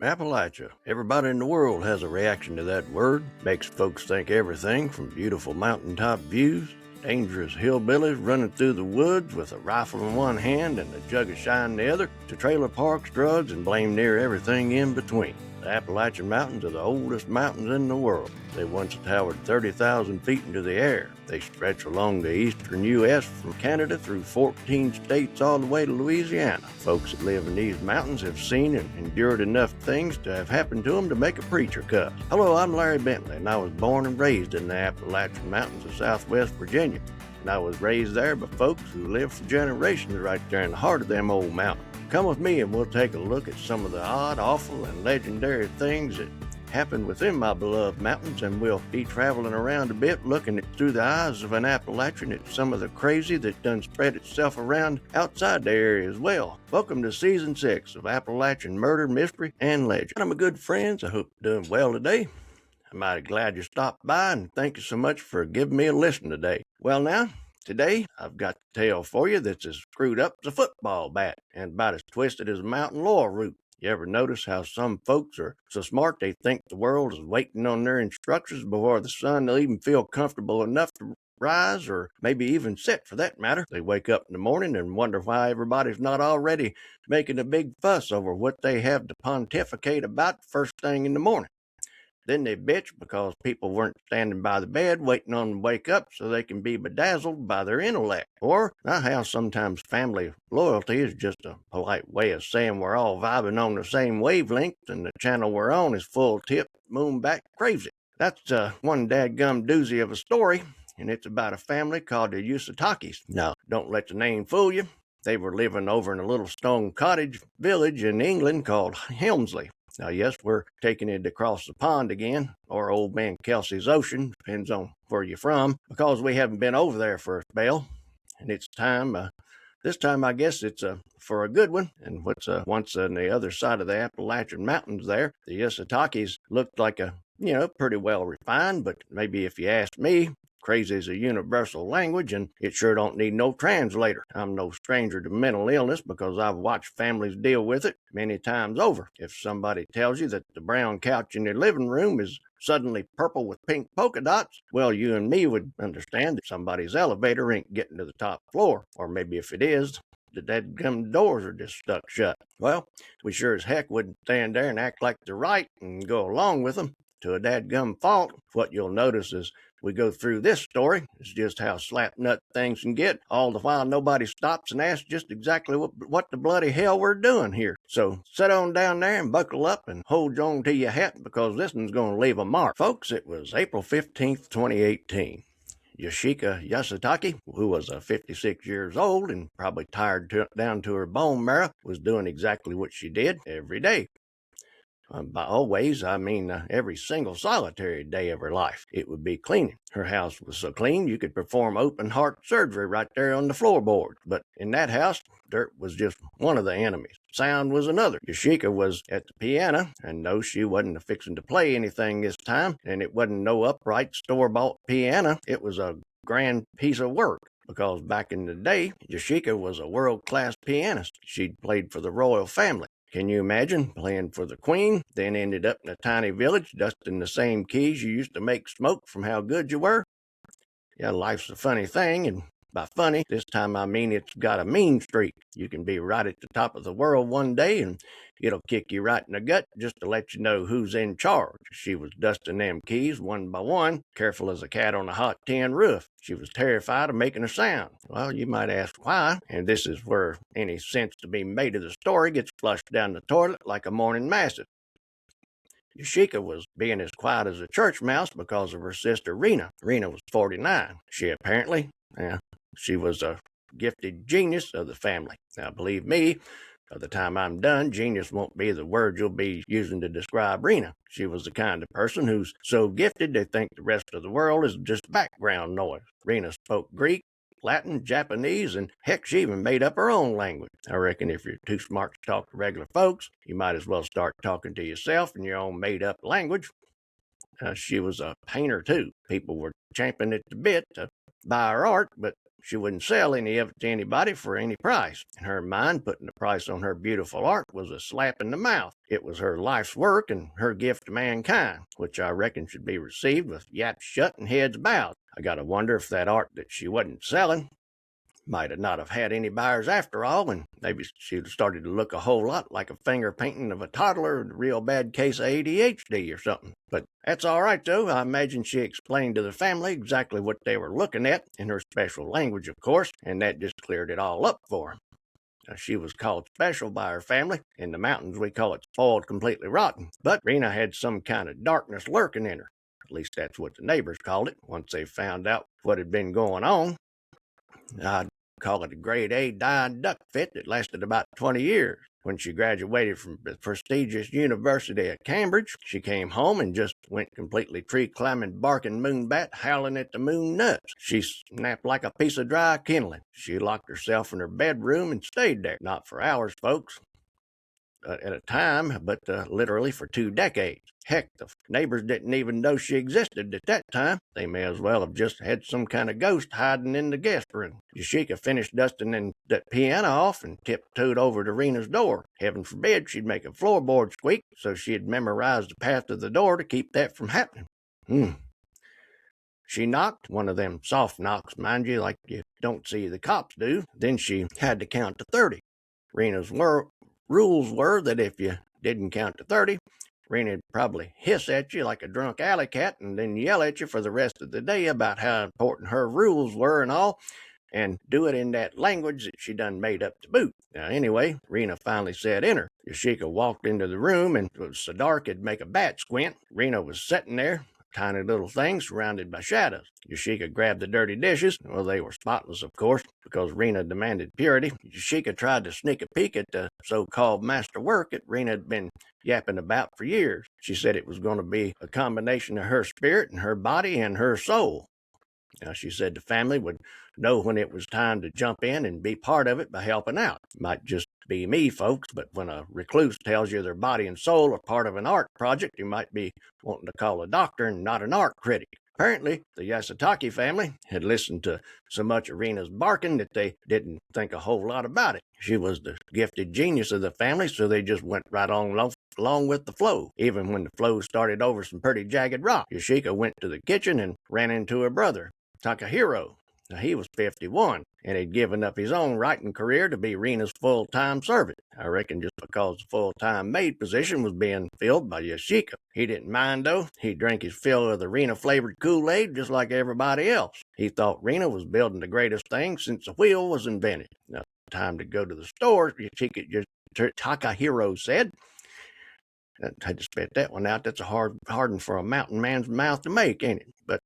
Appalachia. Everybody in the world has a reaction to that word. Makes folks think everything from beautiful mountaintop views, dangerous hillbillies running through the woods with a rifle in one hand and a jug of shine in the other, to trailer parks, drugs, and blame near everything in between. The Appalachian Mountains are the oldest mountains in the world. They once towered 30,000 feet into the air. They stretch along the eastern U.S. from Canada through 14 states all the way to Louisiana. Folks that live in these mountains have seen and endured enough things to have happened to them to make a preacher cuss. Hello, I'm Larry Bentley, and I was born and raised in the Appalachian Mountains of southwest Virginia. And I was raised there by folks who lived for generations right there in the heart of them old mountains. Come with me and we'll take a look at some of the odd, awful, and legendary things that happened within my beloved mountains, and we'll be traveling around a bit looking through the eyes of an Appalachian at some of the crazy that done spread itself around outside the area as well. Welcome to Season 6 of Appalachian Murder, Mystery, and Legend. I'm a good friends. I hope you're doing well today. I'm mighty glad you stopped by, and thank you so much for giving me a listen today. Well now, today, I've got a tale for you that's as screwed up as a football bat and about as twisted as a mountain laurel root. You ever notice how some folks are so smart they think the world is waiting on their instructions before the sun will even feel comfortable enough to rise, or maybe even set for that matter? They wake up in the morning and wonder why everybody's not already making a big fuss over what they have to pontificate about first thing in the morning. Then they bitch because people weren't standing by the bed waiting on them to wake up so they can be bedazzled by their intellect. Or how sometimes family loyalty is just a polite way of saying we're all vibing on the same wavelength and the channel we're on is full tip, moonback crazy. That's one dadgum doozy of a story, and it's about a family called the Usatakis. Now, don't let the name fool you. They were living over in a little stone cottage village in England called Helmsley. Now, yes, we're taking it across the pond again, or Old Man Kelsey's Ocean, depends on where you're from, because we haven't been over there for a spell, and it's time, this time I guess it's for a good one. And what's once on the other side of the Appalachian Mountains there, the Usatakis looked like pretty well refined, but maybe if you ask me, crazy is a universal language, and it sure don't need no translator. I'm no stranger to mental illness because I've watched families deal with it many times over. If somebody tells you that the brown couch in your living room is suddenly purple with pink polka dots, well, you and me would understand that somebody's elevator ain't getting to the top floor. Or maybe if it is, the dadgum doors are just stuck shut. Well, we sure as heck wouldn't stand there and act like they're right and go along with them to a dadgum fault. What you'll notice as we go through this story is just how slapnut things can get, all the while nobody stops and asks just exactly what the bloody hell we're doing here. So sit on down there and buckle up and hold on to your hat, because this one's going to leave a mark. Folks, it was April 15th, 2018. Yoshika Yasutaki, who was 56 years old and probably tired down to her bone marrow, was doing exactly what she did every day. By always, I mean every single solitary day of her life. It would be cleaning. Her house was so clean you could perform open heart surgery right there on the floorboard. But in that house, dirt was just one of the enemies. Sound was another. Yoshika was at the piano, and no, she wasn't fixing to play anything this time, and it wasn't no upright store-bought piano. It was a grand piece of work, because back in the day, Yoshika was a world-class pianist. She'd played for the royal family. Can you imagine playing for the Queen, then ended up in a tiny village dusting the same keys you used to make smoke from how good you were? Yeah, life's a funny thing, and by funny, this time I mean it's got a mean streak. You can be right at the top of the world one day, and it'll kick you right in the gut just to let you know who's in charge. She was dusting them keys one by one, careful as a cat on a hot tin roof. She was terrified of making a sound. Well, you might ask why, and this is where any sense to be made of the story gets flushed down the toilet like a morning massive. Yoshika was being as quiet as a church mouse because of her sister Rena. Rena was 49. She was a gifted genius of the family. Now, believe me, by the time I'm done, genius won't be the word you'll be using to describe Rena. She was the kind of person who's so gifted they think the rest of the world is just background noise. Rena spoke Greek, Latin, Japanese, and heck, she even made up her own language. I reckon if you're too smart to talk to regular folks, you might as well start talking to yourself in your own made-up language. She was a painter, too. People were champing at the bit to buy her art, but She wouldn't sell any of it to anybody for any price. In her mind, putting the price on her beautiful art was a slap in the mouth. It was her life's work and her gift to mankind, which I reckon should be received with yaps shut and heads bowed. I gotta wonder if that art that she wasn't selling might have not have had any buyers after all, and maybe she'd started to look a whole lot like a finger painting of a toddler with a real bad case of ADHD or something. But that's all right, though. I imagine she explained to the family exactly what they were looking at, in her special language, of course, and that just cleared it all up for them. She was called special by her family. In the mountains, we call it spoiled completely rotten. But Rena had some kind of darkness lurking in her. At least that's what the neighbors called it, once they found out what had been going on. I'd call it a grade A dying duck fit that lasted about 20 years. When she graduated from the prestigious University of Cambridge, she came home and just went completely tree-climbing, barking moonbat, howling at the moon nuts. She snapped like a piece of dry kindling. She locked herself in her bedroom and stayed there. Not for hours, folks, at a time, but literally for 2 decades. Heck, the neighbors didn't even know she existed at that time. They may as well have just had some kind of ghost hiding in the guest room. Yashika finished dusting that piano off and tiptoed over to Rena's door. Heaven forbid she'd make a floorboard squeak, so she had memorized the path to the door to keep that from happening. She knocked, one of them soft knocks, mind you, like you don't see the cops do. Then she had to count to 30. Rena's rules were that if you didn't count to 30, Rena'd probably hiss at you like a drunk alley cat and then yell at you for the rest of the day about how important her rules were and all, and do it in that language that she done made up to boot. Now, anyway, Rena finally said enter. Yashika walked into the room, and it was so dark it'd make a bat squint. Rena was sitting there, tiny little thing surrounded by shadows. Yashika grabbed the dirty dishes. Well, they were spotless, of course, because Rena demanded purity. Yashika tried to sneak a peek at the so-called master work that Rena had been yapping about for years. She said it was going to be a combination of her spirit and her body and her soul. Now, she said the family would know when it was time to jump in and be part of it by helping out. It might just be me, folks, but when a recluse tells you their body and soul are part of an art project, you might be wanting to call a doctor and not an art critic. Apparently, the Yasutake family had listened to so much of Rena's barking that they didn't think a whole lot about it. She was the gifted genius of the family, so they just went right on along with the flow. Even when the flow started over some pretty jagged rock, Yashika went to the kitchen and ran into her brother, Takahiro. Now, he was 51 and had given up his own writing career to be Rena's full-time servant. I reckon just because the full-time maid position was being filled by Yashika. He didn't mind, though. He drank his fill of the Rena-flavored Kool-Aid just like everybody else. He thought Rena was building the greatest thing since the wheel was invented. Now, time to go to the store, Takahiro said. I had to spit that one out. That's a hard one for a mountain man's mouth to make, ain't it? But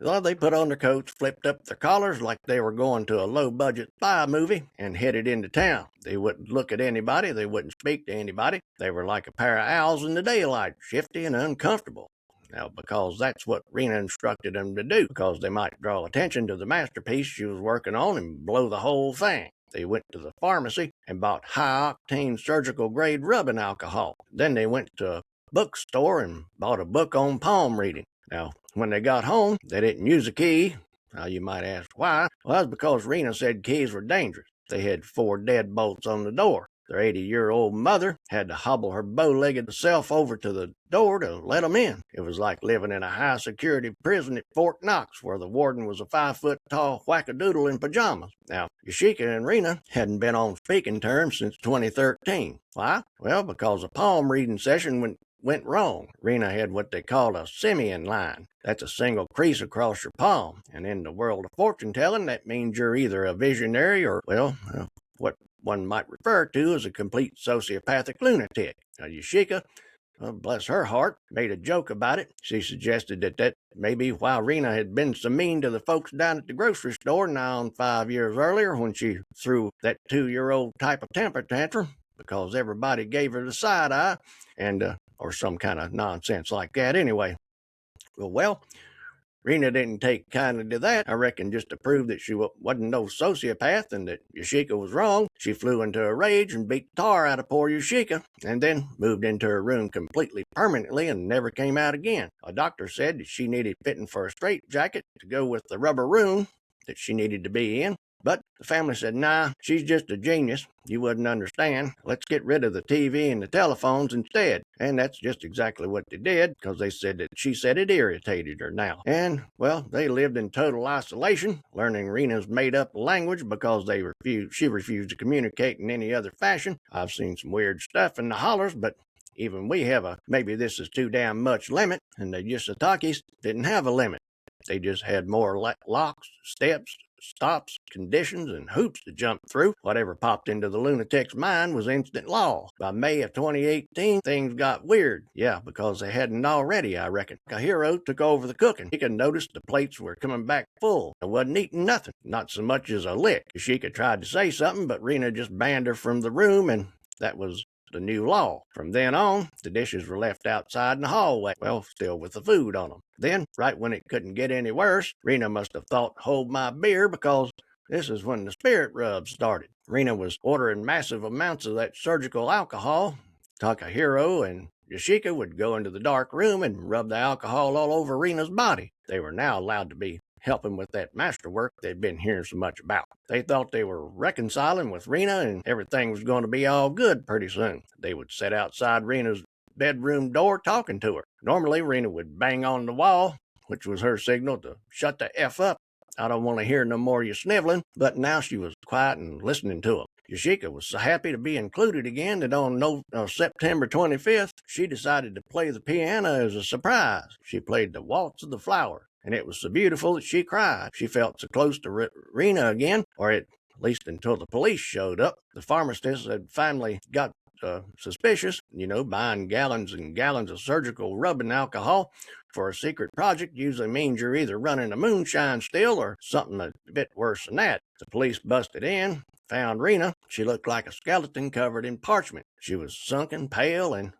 well, they put on their coats, flipped up their collars like they were going to a low-budget spy movie, and headed into town. They wouldn't look at anybody. They wouldn't speak to anybody. They were like a pair of owls in the daylight, shifty and uncomfortable. Now, because that's what Rena instructed them to do, because they might draw attention to the masterpiece she was working on and blow the whole thing. They went to the pharmacy and bought high-octane surgical-grade rubbing alcohol. Then they went to a bookstore and bought a book on palm reading. Now, when they got home, they didn't use a key. Now, you might ask why. Well, that's because Rena said keys were dangerous. They had 4 deadbolts on the door. Their 80-year-old mother had to hobble her bow-legged self over to the door to let them in. It was like living in a high-security prison at Fort Knox, where the warden was a 5-foot-tall wackadoodle in pajamas. Now, Yashika and Rena hadn't been on speaking terms since 2013. Why? Well, because a palm reading session went wrong. Rena had what they called a simian line. That's a single crease across your palm. And in the world of fortune-telling, that means you're either a visionary or, what one might refer to as a complete sociopathic lunatic. Now, Yashika, bless her heart, made a joke about it. She suggested that may be why Rena had been so mean to the folks down at the grocery store now on 5 years earlier when she threw that 2-year-old type of temper tantrum, because everybody gave her the side eye, and or some kind of nonsense like that anyway. Well, Rena didn't take kindly to that. I reckon just to prove that she wasn't no sociopath and that Yashika was wrong, she flew into a rage and beat the tar out of poor Yashika, and then moved into her room completely permanently and never came out again. A doctor said that she needed fitting for a straitjacket to go with the rubber room that she needed to be in. But the family said, nah, she's just a genius. You wouldn't understand. Let's get rid of the TV and the telephones instead. And that's just exactly what they did, because they said that she said it irritated her now. And, well, they lived in total isolation, learning Rena's made-up language because she refused to communicate in any other fashion. I've seen some weird stuff in the hollers, but even we have a maybe this is too damn much limit, and the Yusatakis didn't have a limit. They just had more locks, steps, stops, conditions, and hoops to jump through. Whatever popped into the lunatic's mind was instant law. By May of 2018, things got weird. Yeah, because they hadn't already, I reckon. A hero took over the cooking. He could notice the plates were coming back full. I wasn't eating nothing, not so much as a lick. Yashika tried to say something, but Rena just banned her from the room, and that was the new law. From then on, the dishes were left outside in the hallway, well, still with the food on them. Then, right when it couldn't get any worse, Rena must have thought, hold my beer, because this is when the spirit rub started. Rena was ordering massive amounts of that surgical alcohol. Takahiro and Yashika would go into the dark room and rub the alcohol all over Rena's body. They were now allowed to be helping with that masterwork they'd been hearing so much about. They thought they were reconciling with Rena and everything was going to be all good pretty soon. They would sit outside Rena's bedroom door talking to her. Normally, Rena would bang on the wall, which was her signal to shut the F up. I don't want to hear no more you sniveling, but now she was quiet and listening to them. Yashika was so happy to be included again that on September 25th, she decided to play the piano as a surprise. She played the Waltz of the Flower, and it was so beautiful that she cried. She felt so close to Rena again, or at least until the police showed up. The pharmacist had finally got suspicious, buying gallons and gallons of surgical rubbing alcohol for a secret project usually means you're either running a moonshine still or something a bit worse than that. The police busted in, found Rena. She looked like a skeleton covered in parchment. She was sunken, pale, and,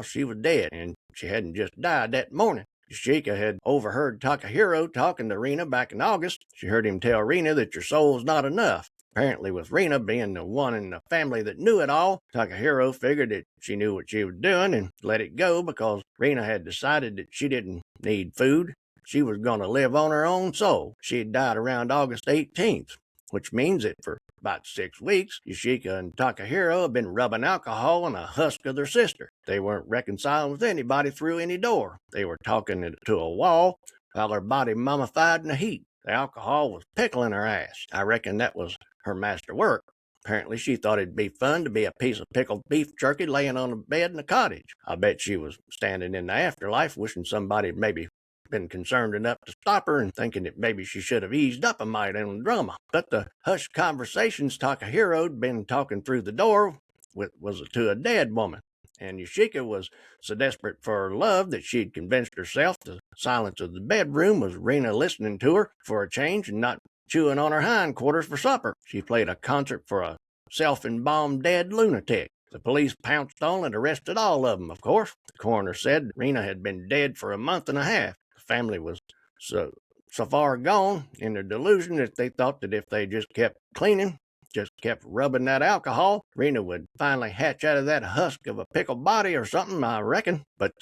she was dead, and she hadn't just died that morning. Yashika had overheard Takahiro talking to Rena back in August. She heard him tell Rena that your soul's not enough. Apparently, with Rena being the one in the family that knew it all, Takahiro figured that she knew what she was doing and let it go because Rena had decided that she didn't need food. She was going to live on her own soul. She had died around August 18th, which means that for about 6 weeks, Yashika and Takahiro have been rubbing alcohol on a husk of their sister. They weren't reconciling with anybody through any door. They were talking to a wall while her body mummified in the heat. The alcohol was pickling her ass. I reckon that was her masterwork. Apparently, she thought it'd be fun to be a piece of pickled beef jerky laying on a bed in a cottage. I bet she was standing in the afterlife wishing somebody had maybe been concerned enough to stop her and thinking that maybe she should have eased up a mite on the drama. But the hushed conversations Takahiro'd been talking through the door was to a dead woman. And Yashika was so desperate for her love that she'd convinced herself the silence of the bedroom was Rena listening to her for a change and not chewing on her hindquarters for supper. She played a concert for a self-embalmed dead lunatic. The police pounced on and arrested all of them, of course. The coroner said Rena had been dead for a month and a half. The family was so far gone in their delusion that they thought that if they just kept cleaning, just kept rubbing that alcohol, Rena would finally hatch out of that husk of a pickled body or something, I reckon. But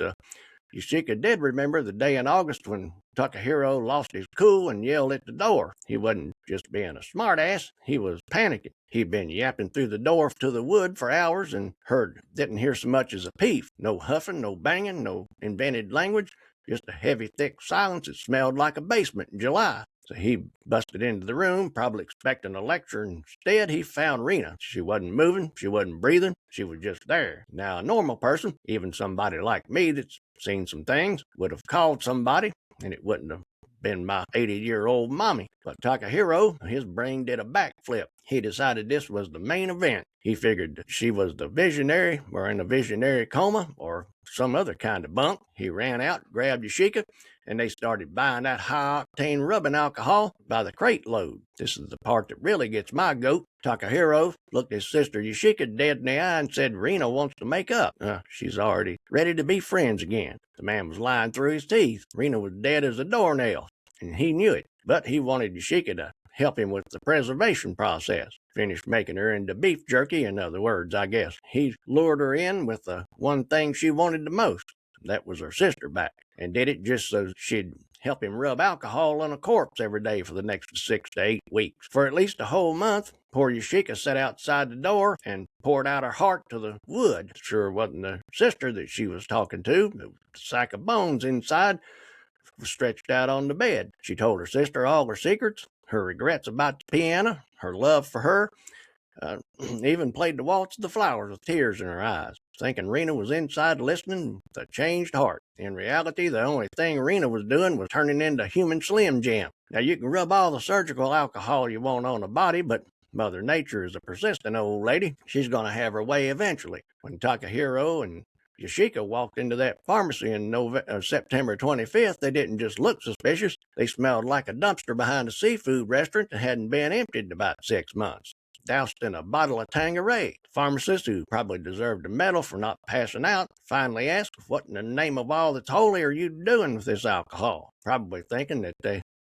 Yashika did remember the day in August when Takahiro lost his cool and yelled at the door. He wasn't just being a smartass, he was panicking. He'd been yapping through the door to the wood for hours and didn't hear so much as a peep. No huffing, no banging, no invented language, just a heavy, thick silence that smelled like a basement in July. So he busted into the room, probably expecting a lecture. Instead, he found Rena. She wasn't moving, she wasn't breathing, she was just there. Now, a normal person, even somebody like me that's seen some things, would have called somebody, and it wouldn't have been my 80-year-old mommy. But Takahiro, his brain did a backflip. He decided this was the main event. He figured that she was the visionary, or in a visionary coma, or some other kind of bunk. He ran out, grabbed Yashika, and they started buying that high-octane rubbing alcohol by the crate load. This is the part that really gets my goat. Takahiro looked his sister Yashika dead in the eye and said Rena wants to make up. She's already ready to be friends again. The man was lying through his teeth. Rena was dead as a doornail, and he knew it. But he wanted Yashika to help him with the preservation process. Finished making her into beef jerky, in other words, I guess. He lured her in with the one thing she wanted the most. That was her sister back, and did it just so she'd help him rub alcohol on a corpse every day for the next 6 to 8 weeks. For at least a whole month, poor Yashika sat outside the door and poured out her heart to the wood. Sure wasn't the sister that she was talking to. The sack of bones inside was stretched out on the bed. She told her sister all her secrets, her regrets about the piano, her love for her, even played the waltz of the flowers with tears in her eyes, thinking Rena was inside listening with a changed heart. In reality, the only thing Rena was doing was turning into human Slim Jim. Now, you can rub all the surgical alcohol you want on a body, but Mother Nature is a persistent old lady. She's going to have her way eventually. When Takahiro and Yashika walked into that pharmacy on September 25th, they didn't just look suspicious. They smelled like a dumpster behind a seafood restaurant that hadn't been emptied in about 6 months. Doused in a bottle of Tanqueray. The pharmacist, who probably deserved a medal for not passing out, finally asked, "What in the name of all that's holy are you doing with this alcohol?" Probably thinking that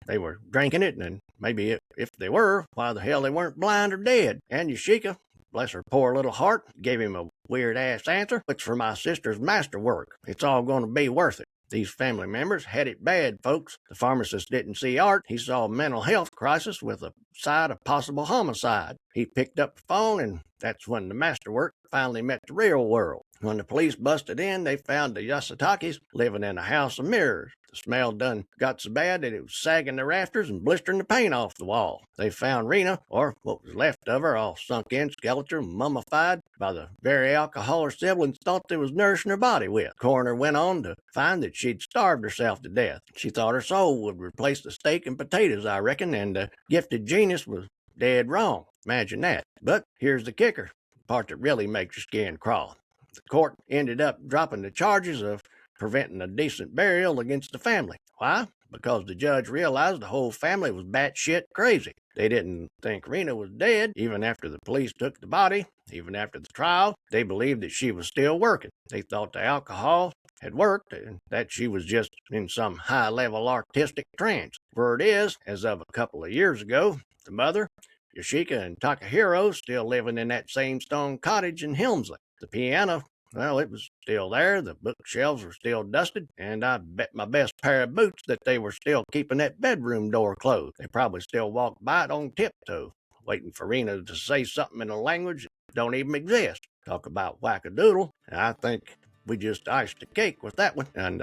they were drinking it, and maybe if they were, why the hell they weren't blind or dead. And Yashika, bless her poor little heart, gave him a weird-ass answer. "It's for my sister's masterwork. It's all going to be worth it." These family members had it bad, folks. The pharmacist didn't see art. He saw a mental health crisis with a side of possible homicide. He picked up the phone, and that's when the masterwork finally met the real world. When the police busted in, they found the Yasutakis living in a house of mirrors. The smell done got so bad that it was sagging the rafters and blistering the paint off the wall. They found Rena, or what was left of her, all sunk in, skeletal, mummified by the very alcohol her siblings thought they was nourishing her body with. The coroner went on to find that she'd starved herself to death. She thought her soul would replace the steak and potatoes, I reckon, and the gifted genius was dead wrong. Imagine that. But here's the kicker, the part that really makes your skin crawl. The court ended up dropping the charges of preventing a decent burial against the family. Why? Because the judge realized the whole family was batshit crazy. They didn't think Rena was dead, even after the police took the body, even after the trial. They believed that she was still working. They thought the alcohol had worked and that she was just in some high-level artistic trance. Word is, as of a couple of years ago, the mother, Yashika, and Takahiro still living in that same stone cottage in Helmsley. The piano, well, it was still there, the bookshelves were still dusted, and I bet my best pair of boots that they were still keeping that bedroom door closed. They probably still walked by it on tiptoe, waiting for Rena to say something in a language that don't even exist. Talk about wackadoodle. I think we just iced the cake with that one. And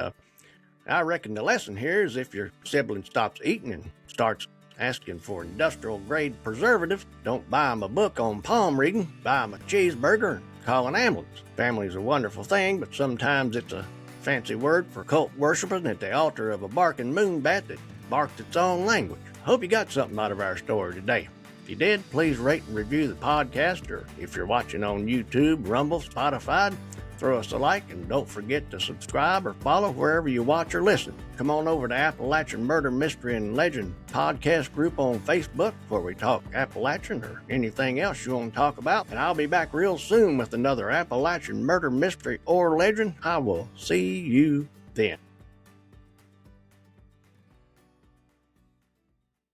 I reckon the lesson here is if your sibling stops eating and starts asking for industrial-grade preservatives, don't buy them a book on palm reading, buy them a cheeseburger and call an ambulance. Family's a wonderful thing, but sometimes it's a fancy word for cult worshiping at the altar of a barking moonbat that barks its own language. Hope you got something out of our story today. If you did, please rate and review the podcast, or if you're watching on YouTube, Rumble, Spotify, throw us a like, and don't forget to subscribe or follow wherever you watch or listen. Come on over to Appalachian Murder, Mystery, and Legend podcast group on Facebook, where we talk Appalachian or anything else you want to talk about. And I'll be back real soon with another Appalachian Murder, Mystery, or Legend. I will see you then.